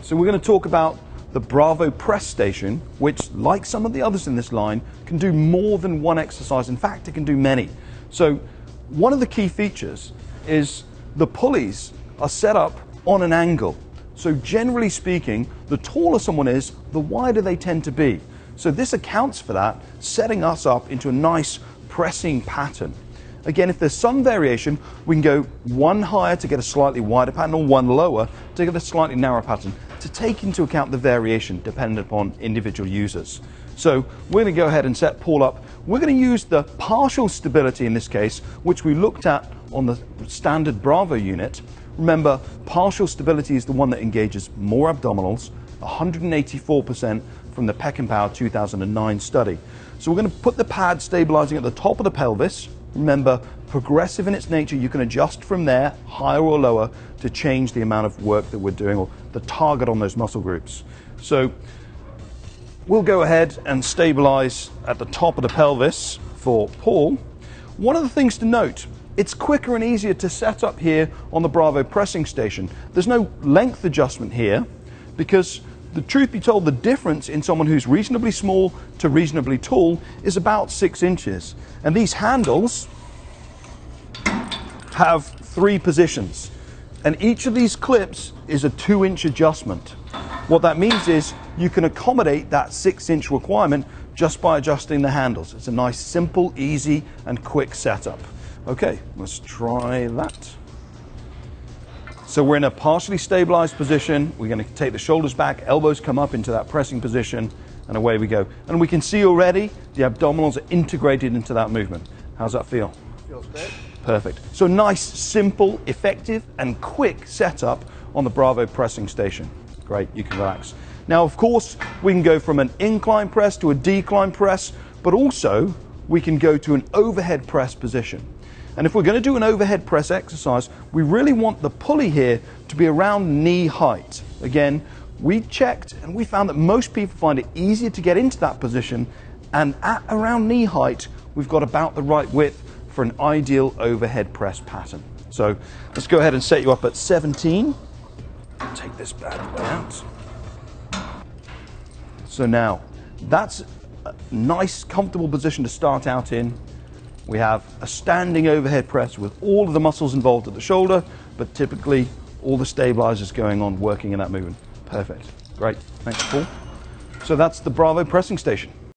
So we're going to talk about the Bravo press station, which, like some of the others in this line, can do more than one exercise. In fact, it can do many. So one of the key features is the pulleys are set up on an angle. So generally speaking, the taller someone is, the wider they tend to be. So this accounts for that, setting us up into a nice pressing pattern. Again, if there's some variation, we can go one higher to get a slightly wider pattern or one lower to get a slightly narrower pattern, to take into account the variation dependent upon individual users. So we're going to go ahead and set Paul up. We're going to use the partial stability in this case, which we looked at on the standard Bravo unit. Remember, partial stability is the one that engages more abdominals, 184% from the Peckinpah 2009 study. So we're going to put the pad stabilizing at the top of the pelvis. Remember, progressive in its nature, you can adjust from there, higher or lower, to change the amount of work that we're doing or the target on those muscle groups. So we'll go ahead and stabilize at the top of the pelvis for Paul. One of the things to note, it's quicker and easier to set up here on the Bravo pressing station. There's no length adjustment here because, the truth be told, the difference in someone who's reasonably small to reasonably tall is about 6 inches. And these handles have 3 positions. And each of these clips is a 2-inch adjustment. What that means is you can accommodate that 6-inch requirement just by adjusting the handles. It's a nice, simple, easy, and quick setup. Okay, let's try that. So we're in a partially stabilized position. We're going to take the shoulders back, elbows come up into that pressing position, and away we go. And we can see already the abdominals are integrated into that movement. How's that feel? Feels great. Perfect. So nice, simple, effective, and quick setup on the Bravo pressing station. Great, you can relax. Now, of course, we can go from an incline press to a decline press, but also we can go to an overhead press position. And if we're going to do an overhead press exercise, we really want the pulley here to be around knee height. Again, we checked and we found that most people find it easier to get into that position, and at around knee height, we've got about the right width for an ideal overhead press pattern. So let's go ahead and set you up at 17. Take this bad boy out. So now, that's a nice, comfortable position to start out in. We have a standing overhead press with all of the muscles involved at the shoulder, but typically all the stabilizers going on working in that movement. Perfect. Great. Thanks, Paul. So that's the Bravo pressing station.